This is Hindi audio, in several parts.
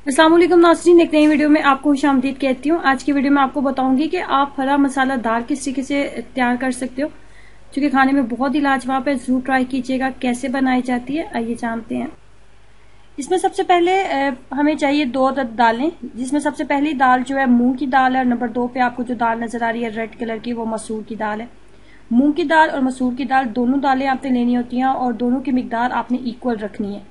अस्सलाम वालेकुम नाज़रीन, एक नई वीडियो में आपको खुशामदीद कहती हूँ। आज की वीडियो में आपको बताऊंगी कि आप हरा मसाला दाल किस तरीके से तैयार कर सकते हो, जो कि खाने में बहुत ही लाजवाब है। जरूर ट्राई कीजिएगा। कैसे बनाई जाती है आइए जानते हैं। इसमें सबसे पहले हमें चाहिए 2 अदद दालें, जिसमें सबसे पहली दाल जो है मूंग की दाल है और नंबर 2 पे आपको जो दाल नजर आ रही है रेड कलर की, वो मसूर की दाल है। मूंग की दाल और मसूर की दाल दोनों दालें आपने लेनी होती हैं और दोनों की मिकदार आपने इक्वल रखनी है।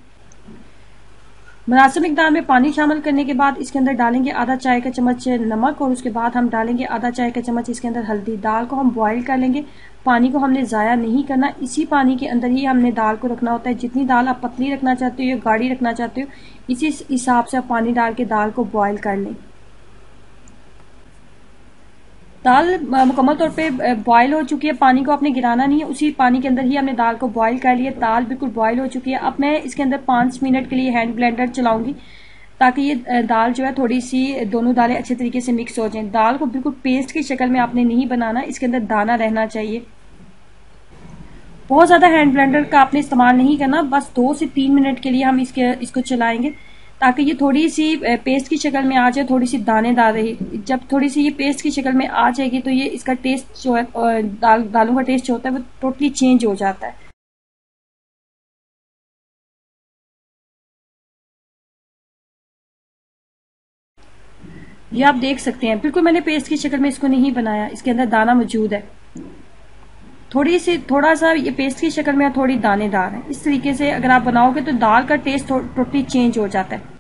मुनासिब मिकदार में पानी शामिल करने के बाद इसके अंदर डालेंगे आधा चाय का चम्मच नमक और उसके बाद हम डालेंगे आधा चाय का चम्मच इसके अंदर हल्दी। दाल को हम बॉईल कर लेंगे। पानी को हमने ज़ाया नहीं करना, इसी पानी के अंदर ही हमने दाल को रखना होता है। जितनी दाल आप पतली रखना चाहते हो या गाढ़ी रखना चाहते हो, इसी हिसाब से आप पानी डाल के दाल को बॉयल कर लें। दाल मुकम्मल तौर पे बॉयल हो चुकी है, पानी को आपने गिराना नहीं है, उसी पानी के अंदर ही हमने दाल को बॉयल कर लिया। दाल बिल्कुल बॉयल हो चुकी है। अब मैं इसके अंदर 5 मिनट के लिए हैंड ब्लेंडर चलाऊंगी ताकि ये दाल जो है थोड़ी सी दोनों दालें अच्छे तरीके से मिक्स हो जाएं। दाल को बिल्कुल पेस्ट की शक्ल में आपने नहीं बनाना, इसके अंदर दाना रहना चाहिए। बहुत ज्यादा हैंड ब्लेंडर का आपने इस्तेमाल नहीं करना, बस 2 से 3 मिनट के लिए हम इसको चलाएंगे ताकि ये थोड़ी सी पेस्ट की शक्ल में आ जाए, थोड़ी सी दानेदार रहे। जब थोड़ी सी ये पेस्ट की शक्ल में आ जाएगी तो ये इसका टेस्ट जो है दालों का टेस्ट जो होता है वो टोटली चेंज हो जाता है। ये आप देख सकते हैं, बिल्कुल मैंने पेस्ट की शक्ल में इसको नहीं बनाया, इसके अंदर दाना मौजूद है। थोड़ा सा ये पेस्ट की शक्ल में थोड़ी दानेदार है। इस तरीके से अगर आप बनाओगे तो दाल का टेस्ट टोटली चेंज हो जाता है।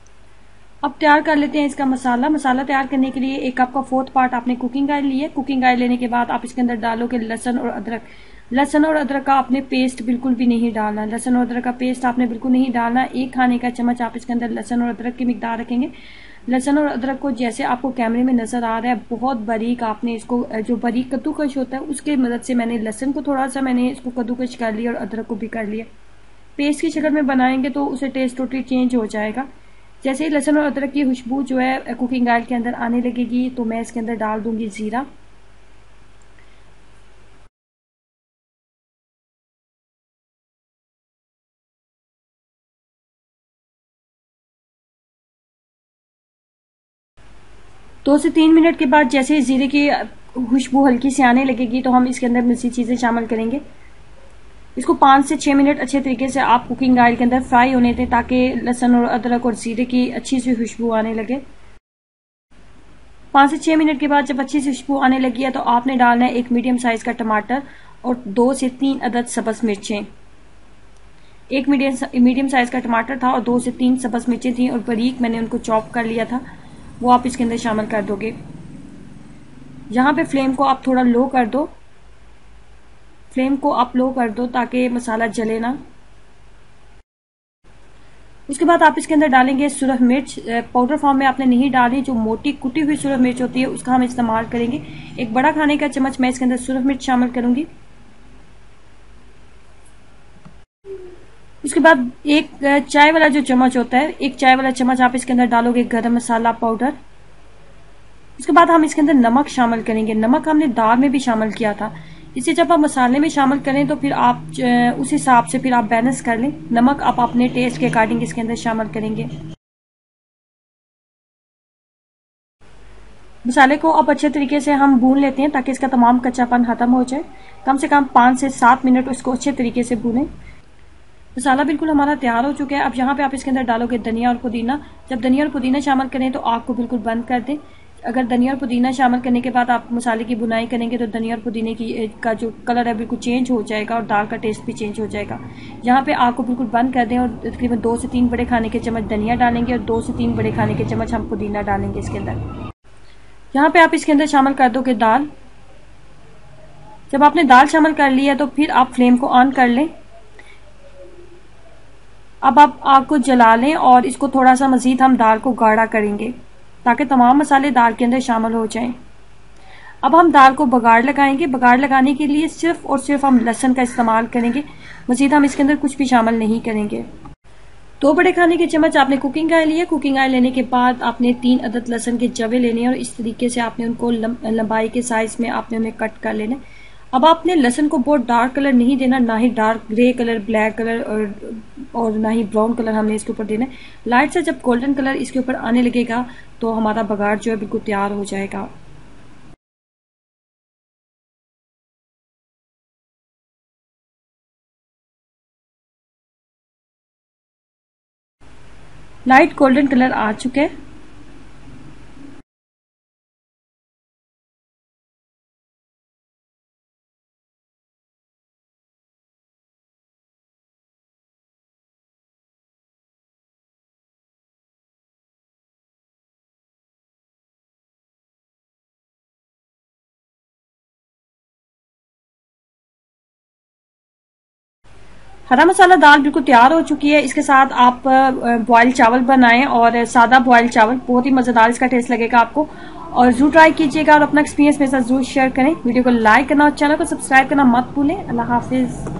अब तैयार कर लेते हैं इसका मसाला। मसाला तैयार करने के लिए 1 कप का 4th पार्ट आपने कुकिंग ऑयल लिया। कुकिंग ऑयल लेने के बाद आप इसके अंदर डालोगे लहसुन और अदरक। लहसुन और अदरक का आपने पेस्ट बिल्कुल भी नहीं डालना, लहसुन और अदरक का पेस्ट आपने बिल्कुल नहीं डालना। 1 खाने का चम्मच आप इसके अंदर लहसुन और अदरक की मिकदार रखेंगे। लहसुन और अदरक को जैसे आपको कैमरे में नजर आ रहा है बहुत बारीक आपने इसको, जो बारीक कद्दूकश होता है उसके मदद से मैंने लहसुन को थोड़ा सा मैंने इसको कद्दूकश कर लिया और अदरक को भी कर लिया। पेस्ट की शक्ल में बनाएंगे तो उसे टेस्ट टोटली चेंज हो जाएगा। जैसे ही लहसुन और अदरक की खुशबू जो है कुकिंग ऑयल के अंदर आने लगेगी तो मैं इसके अंदर डाल दूंगी जीरा। दो से 3 मिनट के बाद जैसे ही जीरे की खुशबू हल्की से आने लगेगी तो हम इसके अंदर मज़ीद चीजें शामिल करेंगे। इसको 5 से 6 मिनट अच्छे तरीके से आप कुकिंग ऑयल के अंदर फ्राई होने दें ताकि लहसुन और अदरक और जीरे की अच्छी सी खुशबू आने लगे। 5 से 6 मिनट के बाद जब अच्छी सी खुशबू आने लगी है तो आपने डालना है 1 मीडियम साइज का टमाटर और 2 से 3 अदद सब्ज मिर्चें। 1 मीडियम साइज का टमाटर था और 2 से 3 सब्ज मिर्चें थी और बारीक मैंने उनको चॉप कर लिया था, वो आप इसके अंदर शामिल कर दोगे। यहाँ पे फ्लेम को आप थोड़ा लो कर दो, फ्लेम को आप लो कर दो ताकि मसाला जले ना। उसके बाद आप इसके अंदर डालेंगे सुरख मिर्च। पाउडर फॉर्म में आपने नहीं डाली, जो मोटी कुटी हुई सुरख मिर्च होती है उसका हम इस्तेमाल करेंगे। 1 बड़ा खाने का चम्मच मैं इसके अंदर सुरख मिर्च शामिल करूंगी। उसके बाद 1 चाय वाला जो चम्मच होता है, 1 चाय वाला चम्मच आप इसके अंदर डालोगे गरम मसाला पाउडर। उसके बाद हम इसके अंदर नमक शामिल करेंगे। नमक हमने दाल में भी शामिल किया था, इसे जब आप मसाले में शामिल करें तो फिर आप उस हिसाब से फिर आप बैलेंस कर लें। नमक आप अपने टेस्ट के अकॉर्डिंग इसके अंदर शामिल करेंगे। मसाले को अब अच्छे तरीके से हम भून लेते हैं ताकि इसका तमाम कच्चापन खत्म हो जाए। कम से कम 5 से 7 मिनट उसको अच्छे तरीके से भूनें। मसाला बिल्कुल हमारा तैयार हो चुका है। अब यहाँ पे आप इसके अंदर डालोगे धनिया और पुदीना। जब धनिया और पुदीना शामिल करें तो आग को बिल्कुल बंद कर दें। अगर धनिया और पुदीना शामिल करने के बाद आप मसाले की बुनाई करेंगे तो धनिया और पुदीने का जो कलर है बिल्कुल चेंज हो जाएगा और दाल का टेस्ट भी चेंज हो जाएगा। यहाँ पे आग को बिल्कुल बंद कर दें और तकरीबन 2 से 3 बड़े खाने के चम्मच धनिया डालेंगे और 2 से 3 बड़े खाने के चम्मच हम पुदीना डालेंगे इसके अंदर। यहाँ पे आप इसके अंदर शामिल कर दोगे दाल। जब आपने दाल शामिल कर ली है तो फिर आप फ्लेम को ऑन कर लें। अब आप आग को जला लें और इसको थोड़ा सा मजीद हम दाल को गाढ़ा करेंगे ताकि तमाम मसाले दाल के अंदर शामिल हो जाएं। अब हम दाल को बघाड़ लगाएंगे। बघाड़ लगाने के लिए सिर्फ और सिर्फ हम लहसुन का इस्तेमाल करेंगे, मजीद हम इसके अंदर कुछ भी शामिल नहीं करेंगे। 2 बड़े खाने के चम्मच आपने कुकिंग ऑयल लिया। कुकिंग ऑयल लेने के बाद आपने 3 अदद लहसुन के जवे लेने हैं और इस तरीके से आपने उनको लंबाई के साइज में आपने उन्हें कट कर लेना। अब आपने लहसुन को बहुत डार्क कलर नहीं देना, ना ही dark grey colour, black colour और ना ही ब्राउन कलर हमने इसके ऊपर देना है। लाइट से जब गोल्डन कलर इसके ऊपर आने लगेगा तो हमारा बघार जो है बिल्कुल तैयार हो जाएगा। लाइट गोल्डन कलर आ चुके हैं। हरा मसाला दाल बिल्कुल तैयार हो चुकी है। इसके साथ आप बॉयल चावल बनाएं और सादा बॉयल चावल, बहुत ही मजेदार इसका टेस्ट लगेगा आपको। और जरूर ट्राई कीजिएगा और अपना एक्सपीरियंस मेरे साथ जरूर शेयर करें। वीडियो को लाइक करना और चैनल को सब्सक्राइब करना मत भूलें। अल्लाह हाफिज।